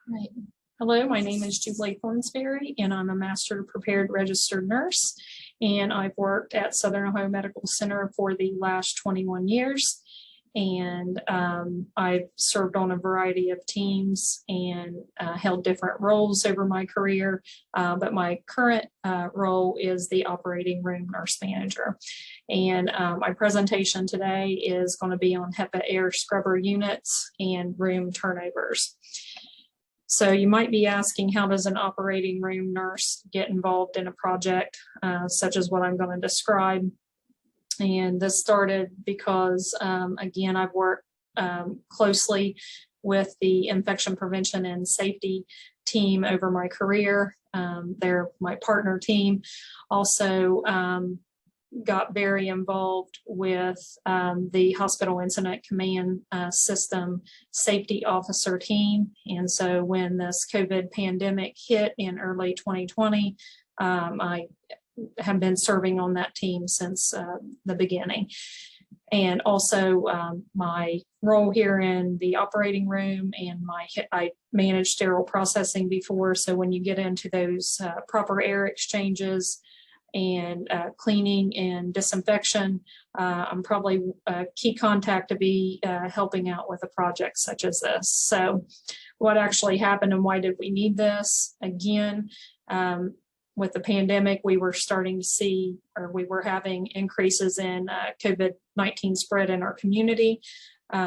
Right. Hello, my name is Julie Thornsberry, and I'm a Master Prepared Registered Nurse, and I've worked at Southern Ohio Medical Center for the last 21 years, and I've served on a variety of teams and held different roles over my career, but my current role is the operating room nurse manager. And my presentation today is going to be on Hepa air scrubber units and room turnovers. So you might be asking, how does an operating room nurse get involved in a project such as what I'm going to describe? And this started because, again, I've worked closely with the infection prevention and safety team over my career. They're my partner team. Also, got very involved with the hospital incident command system safety officer team. And so when this COVID pandemic hit in early 2020, I have been serving on that team since the beginning. And also my role here in the operating room, and I managed sterile processing before. So when you get into those proper air exchanges and cleaning and disinfection, I'm probably a key contact to be helping out with a project such as this. So what actually happened and why did we need this? Again, with the pandemic, we were starting to see, or we were having increases in COVID-19 spread in our community.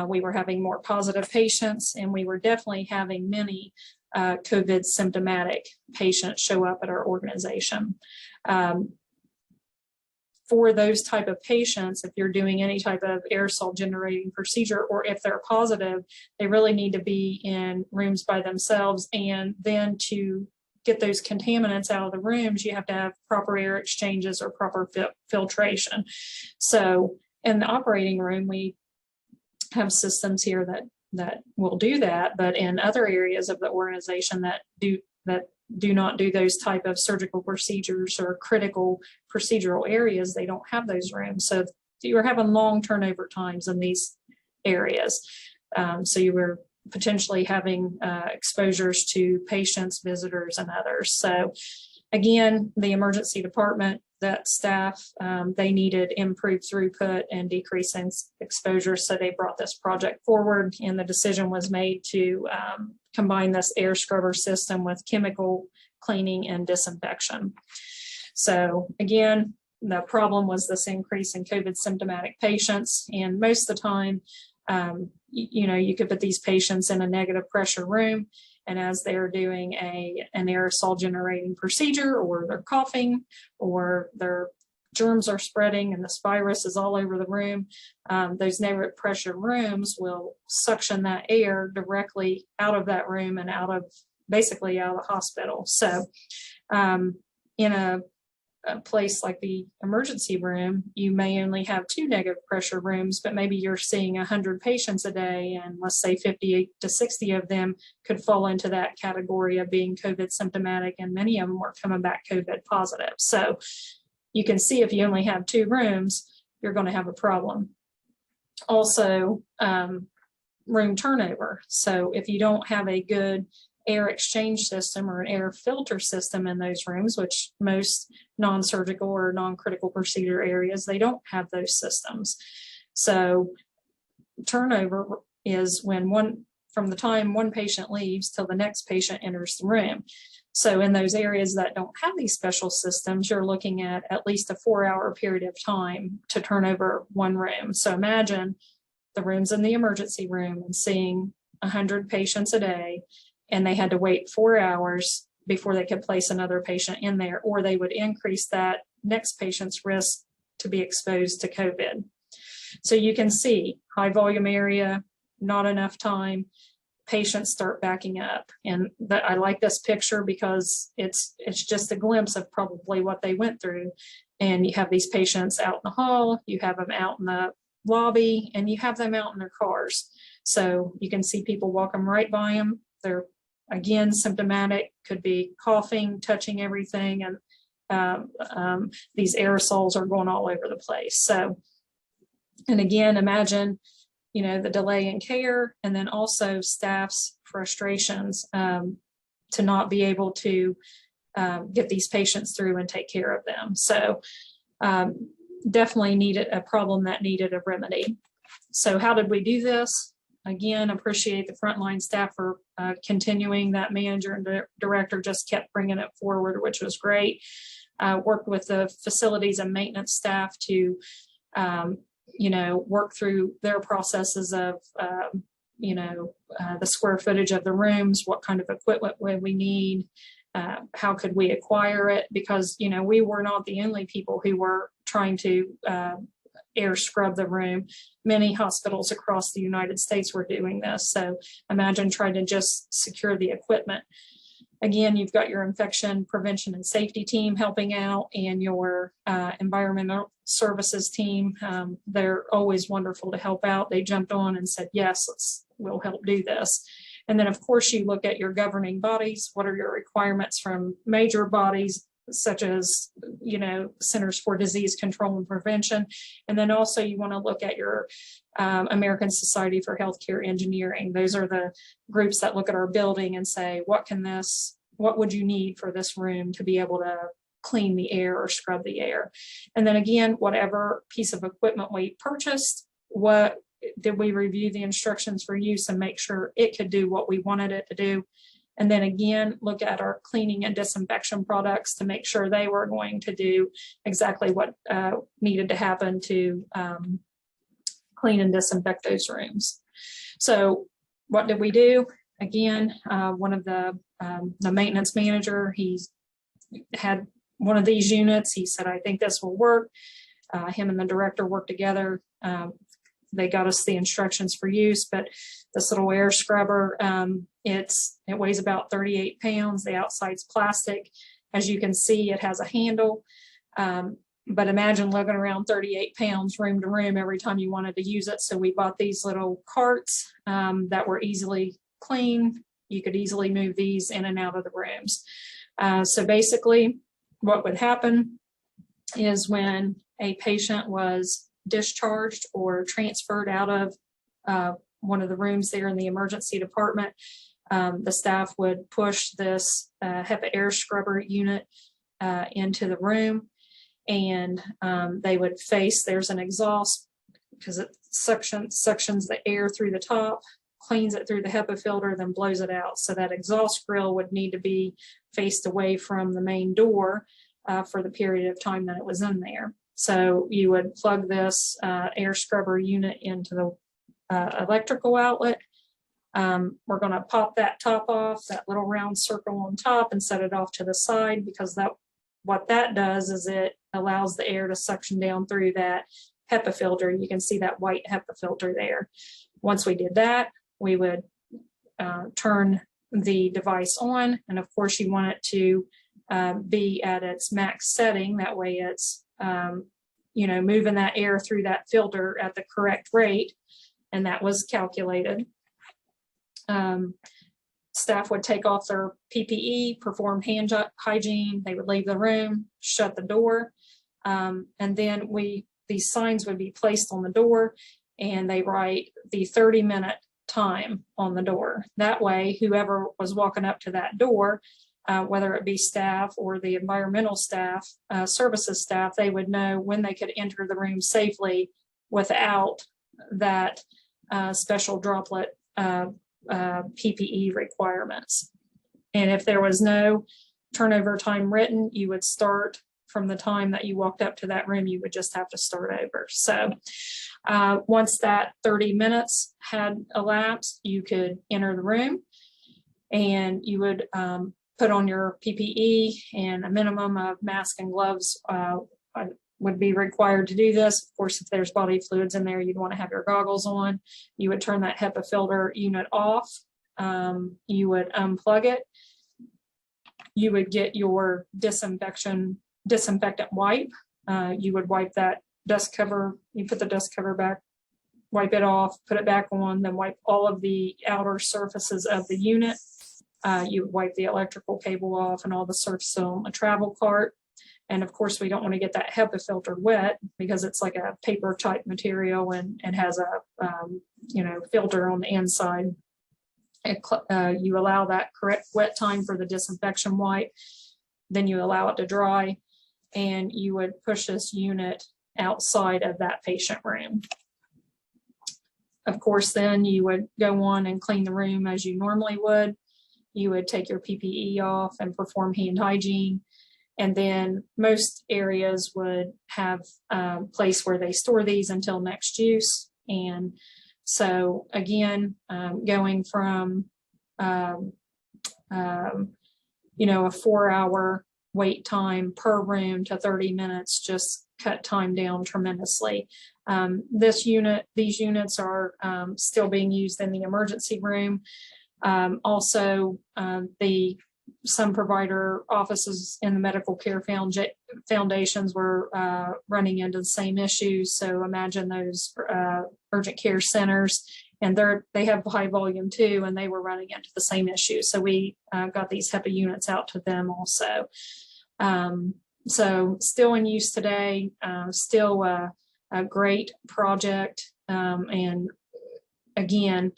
We were having more positive patients, and we were definitely having many COVID symptomatic patients show up at our organization. For those type of patients, if you're doing any type of aerosol generating procedure, or if they're positive, they really need to be in rooms by themselves. And then to get those contaminants out of the rooms, you have to have proper air exchanges or proper filtration. So in the operating room, we have systems here that will do that, but in other areas of the organization that do not do those type of surgical procedures or critical procedural areas, they don't have those rooms. So you're having long turnover times in these areas. So you were potentially having exposures to patients, visitors, and others. So again, the emergency department, that staff, they needed improved throughput and decreasing exposure. So they brought this project forward, and the decision was made to combine this air scrubber system with chemical cleaning and disinfection. So again, the problem was this increase in COVID symptomatic patients. And most of the time, you could put these patients in a negative pressure room, and as they're doing an aerosol generating procedure, or they're coughing, or their germs are spreading and this virus is all over the room, those negative pressure rooms will suction that air directly out of that room and basically out of the hospital. So in a place like the emergency room, you may only have 2 negative pressure rooms, but maybe you're seeing 100 patients a day, and let's say 50 to 60 of them could fall into that category of being COVID symptomatic, and many of them were coming back COVID positive. So you can see, if you only have 2 rooms, you're going to have a problem. Also, room turnover. So if you don't have a good air exchange system or an air filter system in those rooms, which most non-surgical or non-critical procedure areas, they don't have those systems. So turnover is when from the time one patient leaves till the next patient enters the room. So in those areas that don't have these special systems, you're looking at least a 4-hour period of time to turn over one room. So imagine the rooms in the emergency room and seeing 100 patients a day, and they had to wait 4 hours before they could place another patient in there, or they would increase that next patient's risk to be exposed to COVID. So you can see high volume area, not enough time, patients start backing up. And I like this picture because it's just a glimpse of probably what they went through. And you have these patients out in the hall, you have them out in the lobby, and you have them out in their cars. So you can see people walking right by them. They're, again, symptomatic, could be coughing, touching everything, and these aerosols are going all over the place. So, and again, imagine the delay in care, and then also staff's frustrations to not be able to get these patients through and take care of them. So definitely needed a problem that needed a remedy. So how did we do this? Again, appreciate the frontline staff for continuing. That manager and director just kept bringing it forward, which was great. Worked with the facilities and maintenance staff to, work through their processes of, the square footage of the rooms, what kind of equipment would we need, how could we acquire it? Because, we were not the only people who were trying to air scrub the room. Many hospitals across the United States were doing this. So imagine trying to just secure the equipment. Again, you've got your infection prevention and safety team helping out, and your environmental services team. They're always wonderful to help out. They jumped on and said, yes, we'll help do this. And then, of course, you look at your governing bodies. What are your requirements from major bodies, such as, Centers for Disease Control and Prevention. And then also you want to look at your American Society for Healthcare Engineering. Those are the groups that look at our building and say, what would you need for this room to be able to clean the air or scrub the air? And then again, whatever piece of equipment we purchased, what did we review the instructions for use and make sure it could do what we wanted it to do? And then again, look at our cleaning and disinfection products to make sure they were going to do exactly what needed to happen to clean and disinfect those rooms. So what did we do? Again, one of the maintenance manager, he's had one of these units. He said, I think this will work. Him and the director worked together. They got us the instructions for use, but this little air scrubber, it weighs about 38 pounds. The outside's plastic. As you can see, it has a handle. But imagine lugging around 38 pounds room to room every time you wanted to use it. So we bought these little carts that were easily clean. You could easily move these in and out of the rooms. So basically what would happen is when a patient was discharged or transferred out of one of the rooms there in the emergency department, the staff would push this HEPA air scrubber unit into the room, and they would face, there's an exhaust because it suctions the air through the top, cleans it through the HEPA filter, then blows it out. So that exhaust grill would need to be faced away from the main door for the period of time that it was in there. So you would plug this air scrubber unit into the electrical outlet. We're going to pop that top off, that little round circle on top, and set it off to the side, because what that does is it allows the air to suction down through that HEPA filter. You can see that white HEPA filter there. Once we did that, we would turn the device on, and of course you want it to be at its max setting. That way it's moving that air through that filter at the correct rate, and that was calculated. Staff would take off their PPE, perform hand hygiene. They would leave the room, shut the door, and then these signs would be placed on the door, and they write the 30-minute time on the door. That way, whoever was walking up to that door, whether it be staff or the environmental staff, services staff, they would know when they could enter the room safely without that special droplet PPE requirements. And if there was no turnover time written, you would start from the time that you walked up to that room. You would just have to start over. So once that 30 minutes had elapsed, you could enter the room, and you would put on your PPE, and a minimum of mask and gloves would be required to do this. Of course, if there's body fluids in there, you'd want to have your goggles on. You would turn that HEPA filter unit off. You would unplug it. You would get your disinfectant wipe. You would wipe that dust cover. You put the dust cover back, wipe it off, put it back on, then wipe all of the outer surfaces of the unit. You would wipe the electrical cable off and all the surface on the travel cart. And of course, we don't want to get that HEPA filter wet, because it's like a paper type material and has a filter on the inside. You allow that correct wet time for the disinfection wipe, then you allow it to dry, and you would push this unit outside of that patient room. Of course, then you would go on and clean the room as you normally would. You would take your PPE off and perform hand hygiene. And then most areas would have a place where they store these until next use. And so again, going from, a 4-hour wait time per room to 30 minutes just cut time down tremendously. These units are still being used in the emergency room. Also, some provider offices in the medical care foundations were running into the same issues. So imagine those urgent care centers, and they have high volume too, and they were running into the same issues. So we got these HEPA units out to them also. So still in use today, still a great project, and again,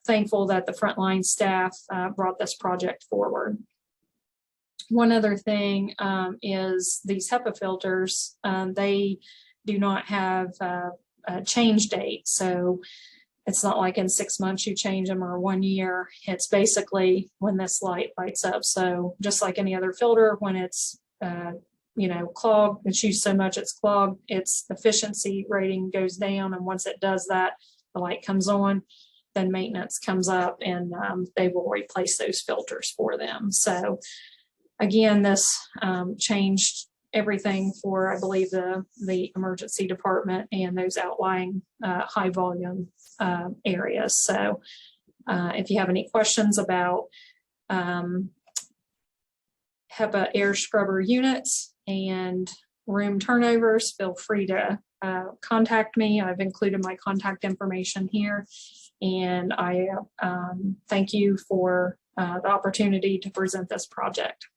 thankful that the frontline staff brought this project forward. One other thing is these HEPA filters, they do not have a change date. So it's not like in 6 months you change them or 1 year. It's basically when this light lights up. So just like any other filter, when it's clogged, it's used so much it's clogged, its efficiency rating goes down. And once it does that, the light comes on, then maintenance comes up, and they will replace those filters for them. So again, this changed everything for, I believe, the emergency department and those outlying high volume areas. So if you have any questions about HEPA air scrubber units and room turnovers, feel free to contact me. I've included my contact information here. And I thank you for the opportunity to present this project.